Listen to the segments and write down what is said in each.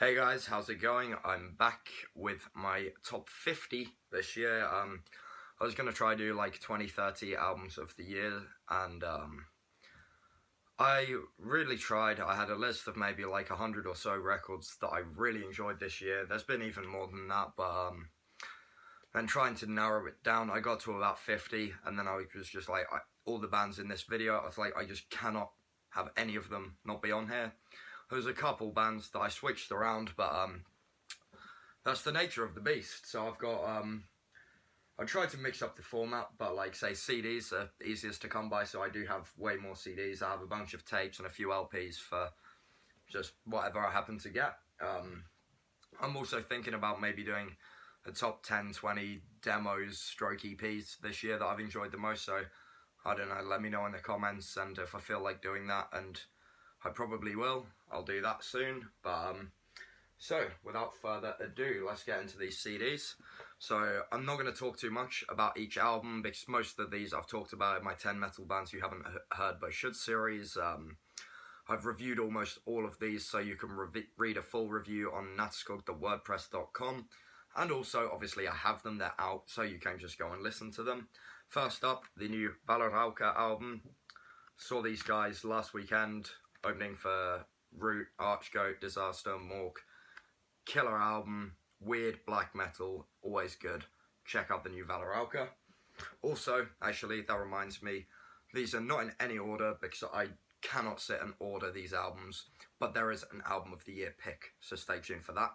Hey guys, how's it going? I'm back with my top 50 this year. I was going to try do like 20-30 albums of the year, and I really tried. I had a list of maybe like 100 or so records that I really enjoyed this year. There's been even more than that, but then trying to narrow it down, I got to about 50, and then I was just like, all the bands in this video, I was like, I just cannot have any of them not be on here. There's a couple bands that I switched around, but that's the nature of the beast. So I've got, I tried to mix up the format, but like say CDs are easiest to come by, so I do have way more CDs. I have a bunch of tapes and a few LPs for just whatever I happen to get. I'm also thinking about maybe doing a top 10, 20 demos, stroke EPs this year that I've enjoyed the most. So I don't know, let me know in the comments, and if I feel like doing that, and I probably will, I'll do that soon. But so without further ado, let's get into these CDs. So I'm not going to talk too much about each album, because most of these I've talked about in my 10 metal bands you haven't heard but should series. I've reviewed almost all of these, so you can read a full review on natskog.wordpress.com. And also, obviously, I have them, they're out, so you can just go and listen to them. First up, the new Valorauka album. Saw these guys last weekend, opening for Root, Archgoat, Disaster, Mork. Killer album, weird black metal, always good. Check out the new Valorauka. Also, actually, that reminds me, these are not in any order because I cannot sit and order these albums, but there is an album of the year pick, so stay tuned for that.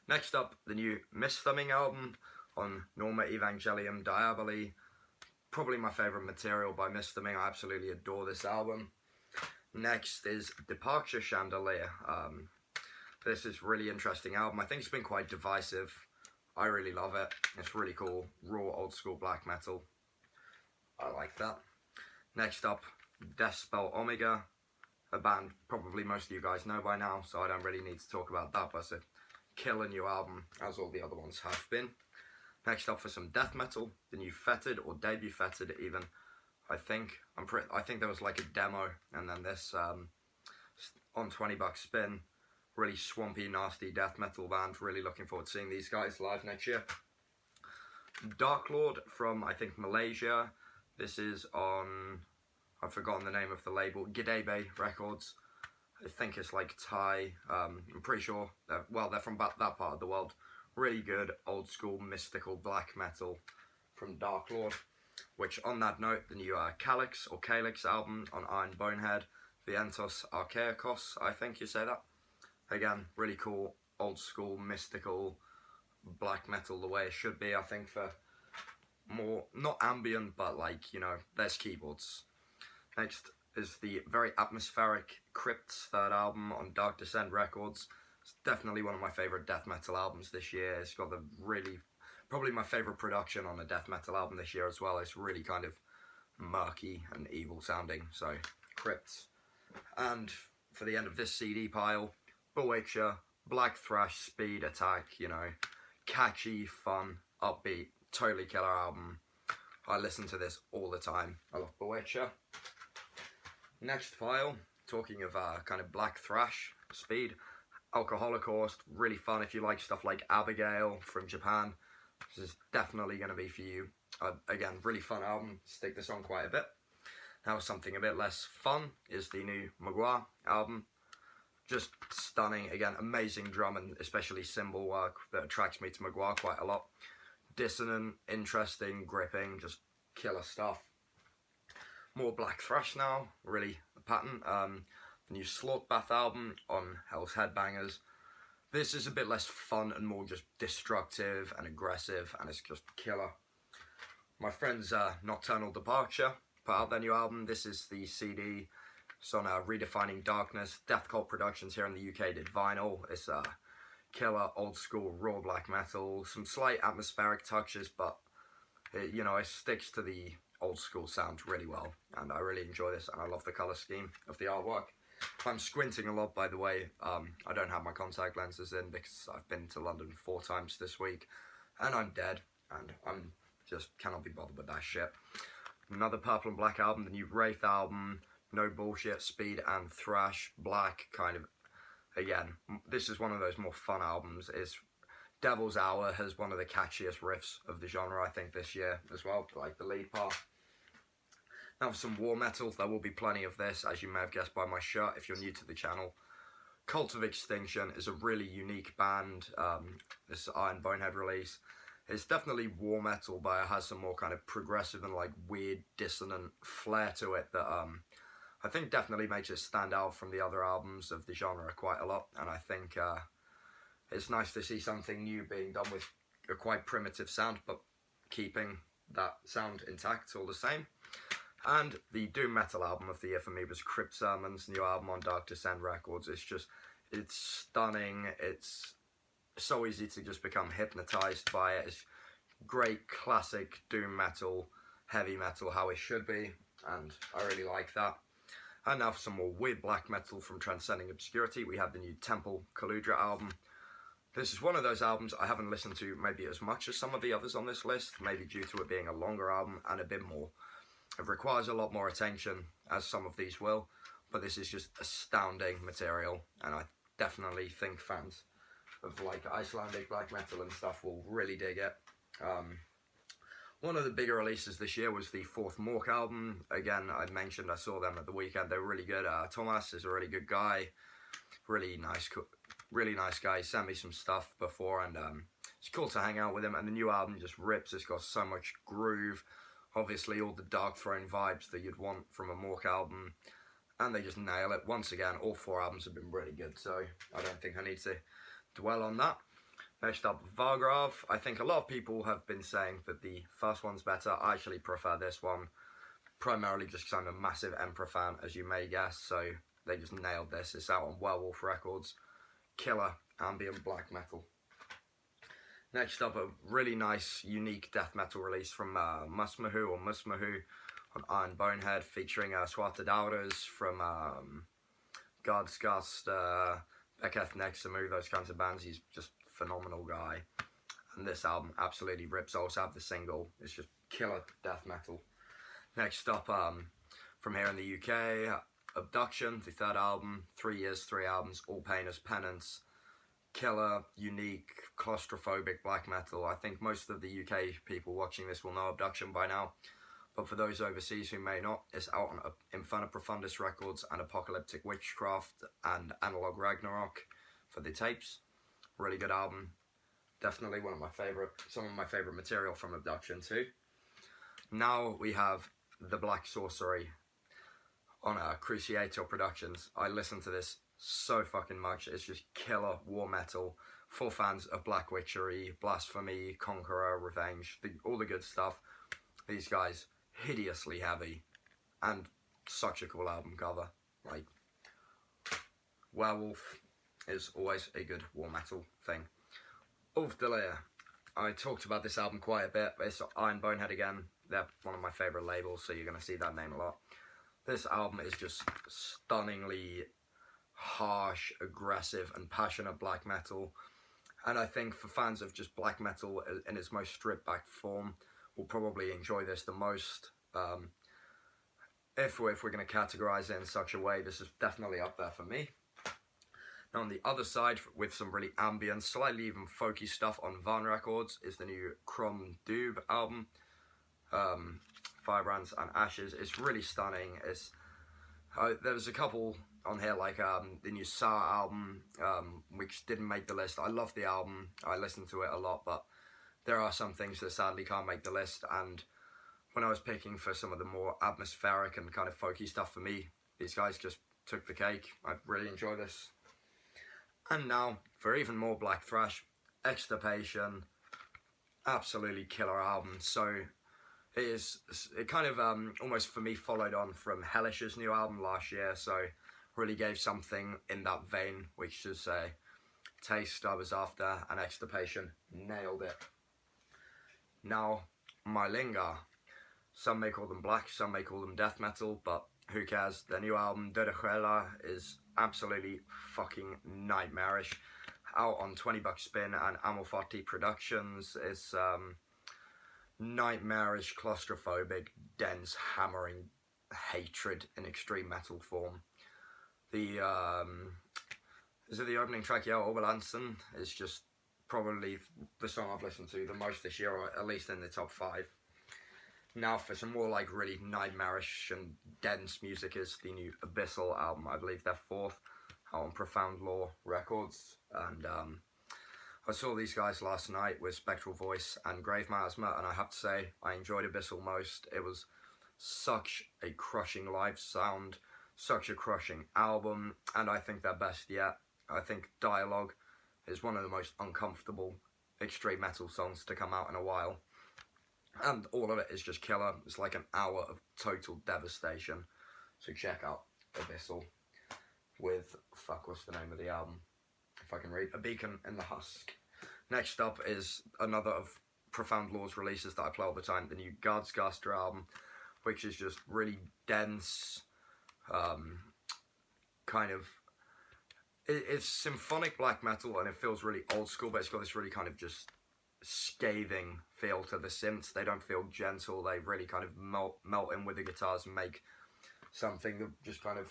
Next up, the new Misthuming album on Norma Evangelium Diaboli. Probably my favourite material by Misthuming. I absolutely adore this album. Next is Departure Chandelier. This is a really interesting album. I think it's been quite divisive. I really love it. It's really cool. Raw, old school black metal. I like that. Next up, Death Spell Omega. A band probably most of you guys know by now, so I don't really need to talk about that, but it's a killer new album, as all the other ones have been. Next up, for some death metal, the new Fetid, or debut Fetid even. I think there was like a demo, and then this on $20 spin. Really swampy, nasty death metal band. Really looking forward to seeing these guys live next year. Dark Lord from, I think, Malaysia. This is on, I've forgotten the name of the label, Gidebe Records. I think it's like Thai. I'm pretty sure, they're from that part of the world. Really good, old school, mystical black metal from Dark Lord. Which, on that note, the new Calyx or Calyx album on Iron Bonehead, Vientos Archaicos, I think you say that. Again, really cool, old school, mystical, black metal the way it should be, I think, for more, not ambient, but like, you know, there's keyboards. Next is the very atmospheric Crypt's third album on Dark Descent Records. It's definitely one of my favourite death metal albums this year. It's got the probably my favourite production on a death metal album this year as well. It's really kind of murky and evil sounding, so Crypt's. And for the end of this CD pile, Bewitcher, black thrash, speed attack, you know, catchy, fun, upbeat, totally killer album. I listen to this all the time. I love Bewitcher. Next pile, talking of kind of black thrash, speed, Alcoholocaust, really fun if you like stuff like Abigail from Japan. This is definitely going to be for you. Again, really fun album, stick this on quite a bit. Now something a bit less fun is the new Magua album. Just stunning, again, amazing drum and especially cymbal work that attracts me to Magua quite a lot. Dissonant, interesting, gripping, just killer stuff. More black thrash now, really a pattern. The new Slaughterbath album on Hell's Headbangers. This is a bit less fun and more just destructive and aggressive, and it's just killer. My friends Nocturnal Departure put out their new album. This is the CD. It's on Redefining Darkness. Death Cult Productions here in the UK did vinyl. It's killer, old school, raw black metal. Some slight atmospheric touches, but it, you know, it sticks to the old school sound really well. And I really enjoy this, and I love the colour scheme of the artwork. I'm squinting a lot, by the way. I don't have my contact lenses in because I've been to London 4 times this week, and I'm dead, and I'm just cannot be bothered with that shit. Another Purple and Black album, the new Wraith album, no bullshit, speed and thrash, black, kind of again, this is one of those more fun albums. It's Devil's Hour has one of the catchiest riffs of the genre, I think, this year as well, like the lead part. Now for some war metal, there will be plenty of this, as you may have guessed by my shirt if you're new to the channel. Cult of Extinction is a really unique band, this Iron Bonehead release. It's definitely war metal, but it has some more kind of progressive and like weird dissonant flair to it that I think definitely makes it stand out from the other albums of the genre quite a lot. And I think it's nice to see something new being done with a quite primitive sound, but keeping that sound intact all the same. And the doom metal album of the year for me was Crypt Sermon's new album on Dark Descent Records. It's stunning. It's so easy to just become hypnotized by it. It's great classic doom metal, heavy metal, how it should be, and I really like that. And now for some more weird black metal from Transcending Obscurity, we have the new Temple Kaludra album. This is one of those albums I haven't listened to maybe as much as some of the others on this list, maybe due to it being a longer album and a bit more. It requires a lot more attention, as some of these will, but this is just astounding material, and I definitely think fans of like Icelandic black metal and stuff will really dig it. One of the bigger releases this year was the fourth Mork album. Again, I mentioned I saw them at the weekend. They're really good. Thomas is a really good guy, really nice guy. He sent me some stuff before, and it's cool to hang out with him. And the new album just rips. It's got so much groove. Obviously, all the Dark Throne vibes that you'd want from a Mork album, and they just nail it. Once again, all four albums have been really good, so I don't think I need to dwell on that. Next up, Vargrav. I think a lot of people have been saying that the first one's better. I actually prefer this one, primarily just because I'm a massive Emperor fan, as you may guess, so they just nailed this. It's out on Werewolf Records. Killer ambient black metal. Next up, a really nice, unique death metal release from Musmahu on Iron Bonehead, featuring Swata Dauras from God's Gust, Beketh Nexamu, those kinds of bands. He's just a phenomenal guy. And this album absolutely rips. I also have the single. It's just killer death metal. Next up, from here in the UK, Abduction, the third album. 3 years, 3 albums, all pain as penance. Killer, unique, claustrophobic black metal. I think most of the UK people watching this will know Abduction by now, but for those overseas who may not, it's out on Inferno Profundus Records and Apocalyptic Witchcraft and Analog Ragnarok for the tapes. Really good album. Definitely some of my favourite material from Abduction too. Now we have The Black Sorcery on Cruciator Productions. I listen to this so fucking much. It's just killer war metal for fans of Black Witchery, Blasphemy, Conqueror, Revenge, all the good stuff. These guys, hideously heavy, and such a cool album cover. Like, Werewolf is always a good war metal thing. Ulf Delir. I talked about this album quite a bit, but it's Iron Bonehead again. They're one of my favourite labels, so you're going to see that name a lot. This album is just stunningly harsh, aggressive, and passionate black metal, and I think for fans of just black metal in its most stripped back form will probably enjoy this the most. If we're going to categorize it in such a way, this is definitely up there for me. Now on the other side, with some really ambient, slightly even folky stuff on Van Records, is the new Crom Doob album, Firebrands and Ashes. It's really stunning. There's a couple on here, like the new Sa album, which didn't make the list. I love the album, I listen to it a lot, but there are some things that sadly can't make the list, and when I was picking for some of the more atmospheric and kind of folky stuff for me, these guys just took the cake. I really enjoy this. And now, for even more black thrash, Extirpation, absolutely killer album. So it kind of almost for me followed on from Hellish's new album last year, so really gave something in that vein, which is a taste I was after, and Extirpation nailed it. Now, Mylinga. Some may call them black, some may call them death metal, but who cares? Their new album, Dödechela, is absolutely fucking nightmarish. Out on 20 Buck Spin and Amalfatti Productions. It's nightmarish, claustrophobic, dense, hammering hatred in extreme metal form. So the opening track, Yeah, Oberlansen, is just probably the song I've listened to the most this year, or at least in the top 5. Now for some more like really nightmarish and dense music is the new Abyssal album. I believe they're 4th out on Profound Law Records. And I saw these guys last night with Spectral Voice and Grave Miasma, and I have to say I enjoyed Abyssal most. It was such a crushing live sound, such a crushing album, and I think their best yet. I think Dialogue is one of the most uncomfortable extreme metal songs to come out in a while. And all of it is just killer. It's like an hour of total devastation. So check out Abyssal with, what's the name of the album? If I can read. A Beacon in the Husk. Next up is another of Profound Law's releases that I play all the time, the new Guardscaster album, which is just really dense, kind of, it's symphonic black metal, and it feels really old school, but it's got this really kind of just scathing feel to the synths. They don't feel gentle, they really kind of melt in with the guitars and make something that just kind of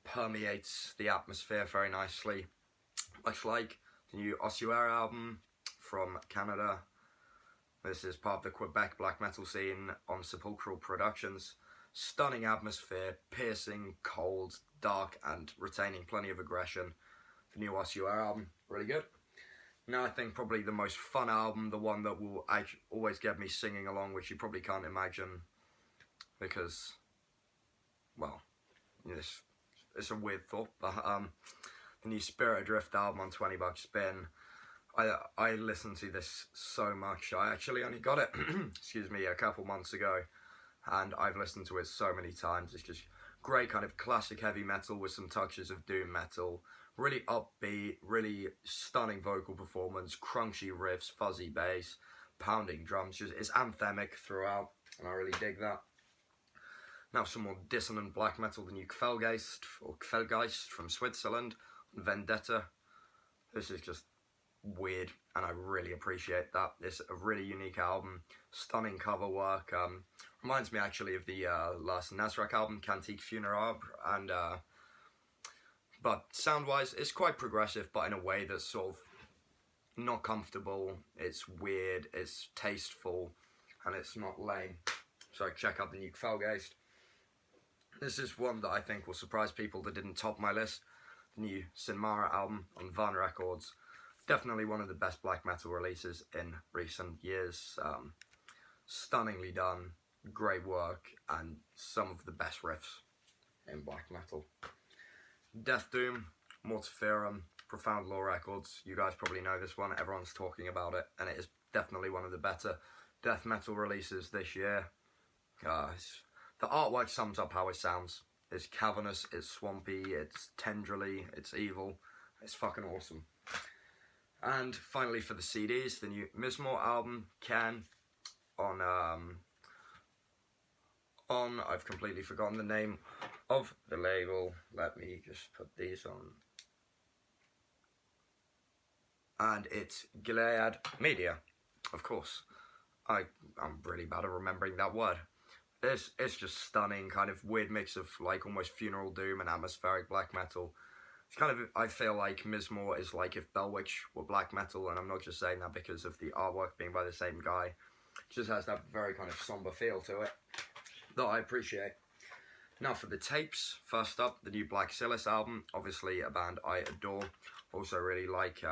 permeates the atmosphere very nicely. Much like the new Ossuaire album from Canada. This is part of the Quebec black metal scene on Sepulchral Productions. Stunning atmosphere, piercing, cold, dark, and retaining plenty of aggression. The new Ossuaire album, really good. Now I think probably the most fun album, the one that will always get me singing along, which you probably can't imagine, because, well, it's a weird thought, but the new Spirit Adrift album on 20 Bucks Spin. I listened to this so much. I actually only got it, excuse me, a couple months ago, and I've listened to it so many times. It's just great kind of classic heavy metal with some touches of doom metal. Really upbeat, really stunning vocal performance, crunchy riffs, fuzzy bass, pounding drums. It's anthemic throughout, and I really dig that. Now some more dissonant black metal, the new Quellgeist from Switzerland, Vendetta. This is just weird, and I really appreciate that. It's a really unique album, stunning cover work. Reminds me actually of the last Nazrak album, Cantique Funerabre, and but sound-wise, it's quite progressive, but in a way that's sort of not comfortable. It's weird, it's tasteful, and it's not lame. So check out the new Quellgeist. This is one that I think will surprise people that didn't top my list. The new Sinmara album on Van Records. Definitely one of the best black metal releases in recent years. Stunningly done, great work, and some of the best riffs in black metal. Death Doom, Mortiferum, Profound Law Records. You guys probably know this one, everyone's talking about it, and it is definitely one of the better death metal releases this year. The artwork sums up how it sounds. It's cavernous, it's swampy, it's tendrily, it's evil. It's fucking awesome. And finally for the CDs, the new Mismore album, Can, on I've completely forgotten the name of the label. Let me just put these on. And it's Gilead Media, of course. I'm really bad at remembering that word. It's just stunning, kind of weird mix of like almost funeral doom and atmospheric black metal. It's kind of, I feel like Mismore is like if Bellwitch were black metal, and I'm not just saying that because of the artwork being by the same guy. It just has that very kind of somber feel to it that I appreciate. Now for the tapes, first up, the new Black Silas album, obviously a band I adore. Also really like,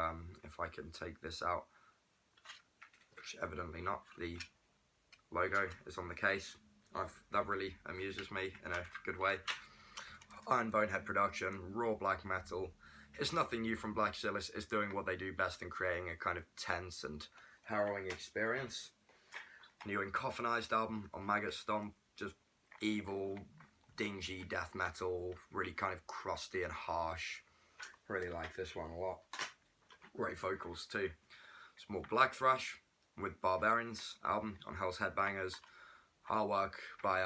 if I can take this out, which evidently not, the logo is on the case. That really amuses me in a good way. Iron Bonehead production, raw black metal. It's nothing new from Black Silas. It's doing what they do best in creating a kind of tense and harrowing experience. New Encoffinized album on Maggot Stomp, just evil, dingy death metal, really kind of crusty and harsh. Really like this one a lot. Great vocals too. Some more Black Thrash with Barbarians album on Hell's Headbangers. Artwork by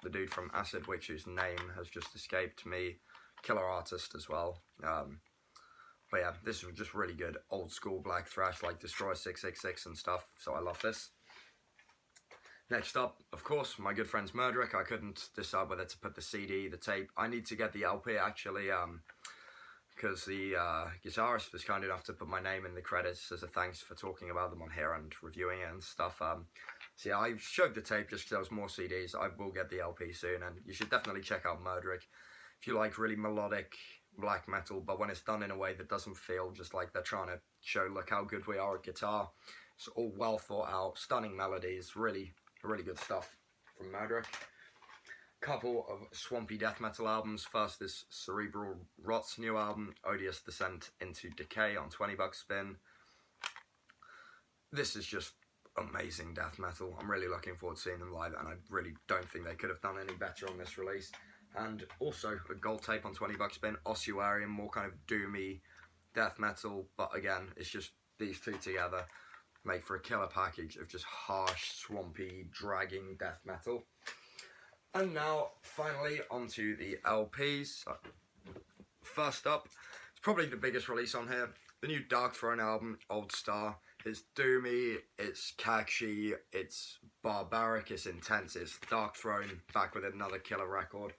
the dude from Acid Witch, whose name has just escaped me. Killer artist as well. But yeah, this is just really good old school black thrash like Destroyer 666 and stuff, so I love this. Next up, of course, my good friends Murderick. I couldn't decide whether to put the CD, the tape. I need to get the LP actually, because the guitarist was kind enough to put my name in the credits as a thanks for talking about them on here and reviewing it and stuff. So yeah, I showed the tape just because there was more CDs. I will get the LP soon, and you should definitely check out Murderick if you like really melodic black metal, but when it's done in a way that doesn't feel just like they're trying to show, look how good we are at guitar. It's all well thought out, stunning melodies, really good stuff from Murderick. Couple of swampy death metal albums. First is Cerebral Rot's new album, Odious Descent into Decay, on 20 bucks spin. This is just amazing death metal. I'm really looking forward to seeing them live, and I really don't think they could have done any better on this release. And also a gold tape on 20 bucks spin, Ossuarium, more kind of doomy death metal, but again, it's just these two together make for a killer package of just harsh, swampy, dragging death metal. And now, finally, onto the LPs. First up, it's probably the biggest release on here, the new Dark Throne album, Old Star. It's doomy, it's catchy, it's barbaric, it's intense, it's Dark Throne back with another killer record.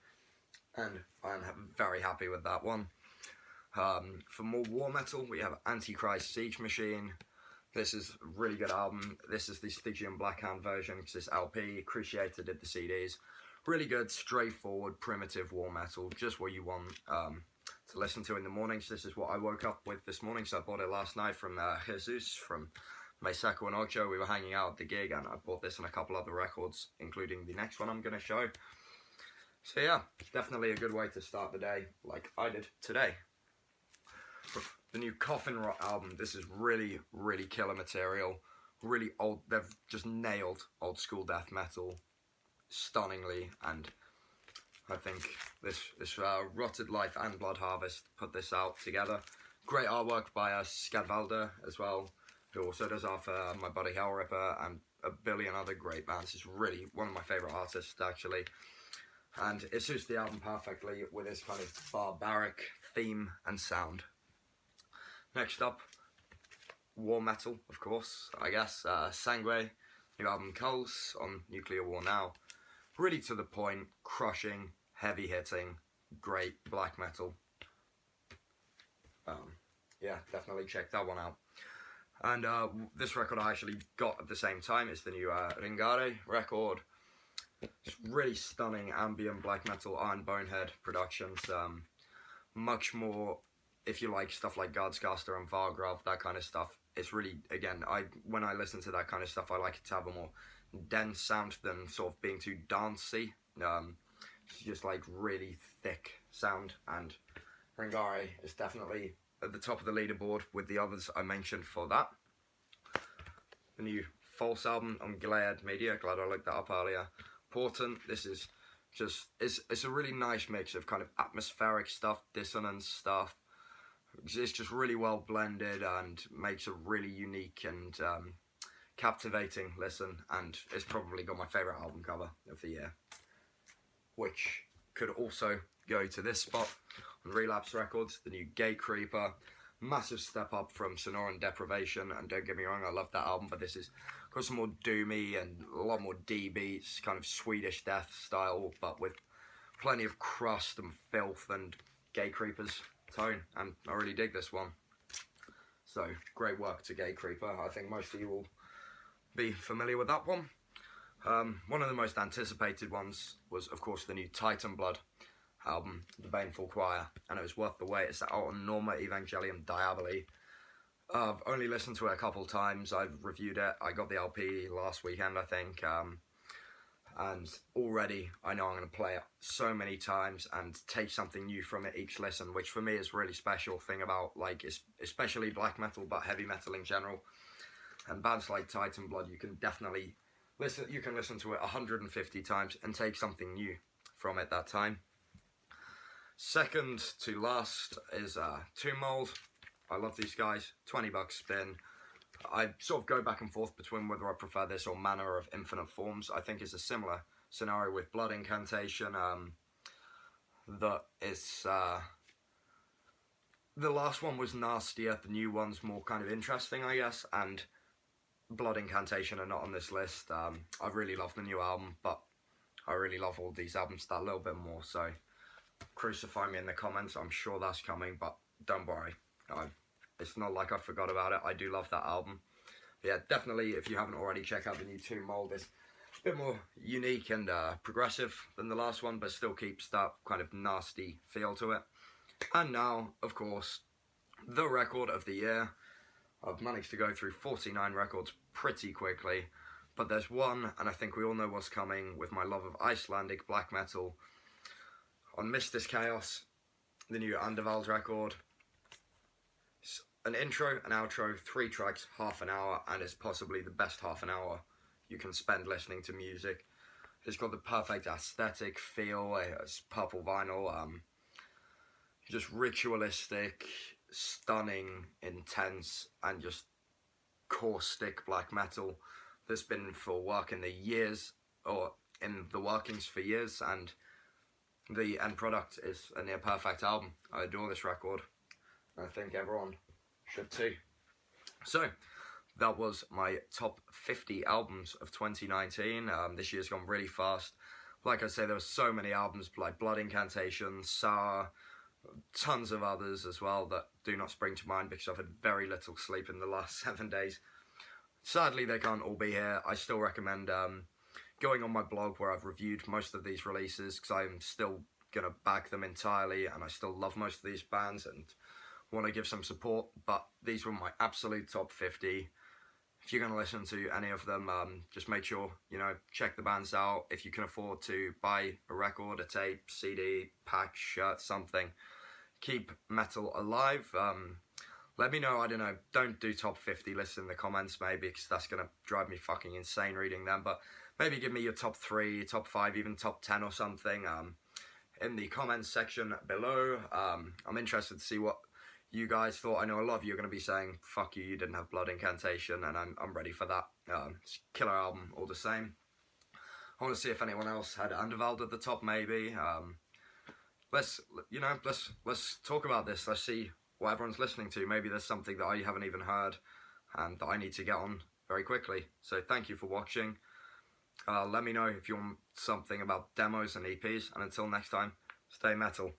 And I'm very happy with that one. For more war metal, we have Antichrist Siege Machine. This is a really good album. This is the Stygian Blackhand version, because this LP, Cruciator did the CDs. Really good, straightforward, primitive war metal, just what you want to listen to in the mornings. This is what I woke up with this morning, so I bought it last night from Jesus, from Meisako and Ocho. We were hanging out at the gig, and I bought this and a couple other records, including the next one I'm going to show. So yeah, definitely a good way to start the day, like I did today. The new Coffin Rot album, this is really killer material, really old. They've just nailed old school death metal stunningly, and I think this Rotted Life and Blood Harvest put this out together. Great artwork by Skadvalder as well, who also does art for my buddy Hellripper and a billion other great bands. It's really one of my favourite artists, actually. And it suits the album perfectly with this kind of barbaric theme and sound. Next up, war metal, of course, I guess. Sangue, new album Cults on Nuclear War Now. Really to the point, crushing, heavy hitting, great black metal. Yeah, definitely check that one out. And this record I actually got at the same time. It's the new Ringare record. It's really stunning ambient black metal, Iron Bonehead productions. Much more, if you like stuff like Guardscaster and Vargrave, that kind of stuff. It's really, again, when I listen to that kind of stuff, I like it to have a more dense sound than sort of being too dancey. It's just like really thick sound, and Ringare is definitely at the top of the leaderboard with the others I mentioned for that. The new False album on Gilead Media, glad I looked that up earlier. Portent, this is just, it's a really nice mix of kind of atmospheric stuff, dissonance stuff. It's just really well blended and makes a really unique and captivating listen, and it's probably got my favourite album cover of the year, which could also go to this spot on Relapse Records, the new Gate Creeper. Massive step up from Sonoran Deprivation, and don't get me wrong, I love that album, but this is got some more doomy and a lot more D beats, kind of Swedish death style, but with plenty of crust and filth and Gate Creeper's tone, and I really dig this one. So, great work to Gate Creeper. I think most of you will be familiar with that one. One of the most anticipated ones was, of course, the new Titan Blood album, The Baneful Choir, and it was worth the wait. It's out on Norma Evangelium Diaboli. I've only listened to it a couple times. I've reviewed it. I got the LP last weekend, I think, and already I know I'm going to play it so many times and take something new from it each listen, which for me is a really special thing about, like, especially black metal, but heavy metal in general. And bands like Titan Blood, you can definitely listen. You can listen to it 150 times and take something new from it that time. Second to last is Tomb Mold. I love these guys. 20 bucks spin. I sort of go back and forth between whether I prefer this or Manor of Infinite Forms. I think it's a similar scenario with Blood Incantation. That is the last one was nastier. The new one's more kind of interesting, I guess. And Blood Incantation are not on this list. I really love the new album, but I really love all these albums that little bit more. So crucify me in the comments. I'm sure that's coming, but don't worry. It's not like I forgot about it. I do love that album. But yeah, definitely, if you haven't already, check out the new Tomb Mold. It's a bit more unique and progressive than the last one, but still keeps that kind of nasty feel to it. And now, of course, the record of the year. I've managed to go through 49 records pretty quickly, but there's one, and I think we all know what's coming with my love of Icelandic black metal. On Mistis Chaos, the new Underworld record. It's an intro, an outro, 3 tracks, half an hour, and it's possibly the best half an hour you can spend listening to music. It's got the perfect aesthetic feel. It's purple vinyl, just ritualistic, stunning, intense, and just caustic black metal that's been for work in the years, or in the workings for years, and the end product is a near perfect album. I adore this record. I think everyone should too. So, that was my top 50 albums of 2019. This year's gone really fast. Like I say, there were so many albums like Blood Incantation, Sour, tons of others as well that do not spring to mind because I've had very little sleep in the last 7 days. Sadly, they can't all be here. I still recommend going on my blog where I've reviewed most of these releases, because I'm still going to back them entirely, and I still love most of these bands and want to give some support. But these were my absolute top 50. If you're going to listen to any of them, just make sure, check the bands out. If you can afford to buy a record, a tape, CD, pack, shirt, something. Keep metal alive. Let me know, I don't know, don't do top 50 lists in the comments maybe, because that's going to drive me fucking insane reading them. But maybe give me your top 3, top 5, even top 10 or something in the comments section below. I'm interested to see what you guys thought. I know a lot of you are going to be saying, fuck you, you didn't have Blood Incantation, and I'm ready for that. It's a killer album all the same. I want to see if anyone else had Underworld at the top maybe. Let's talk about this. Let's see what everyone's listening to. Maybe there's something that I haven't even heard and that I need to get on very quickly. So thank you for watching. Let me know if you want something about demos and EPs, and until next time, stay metal.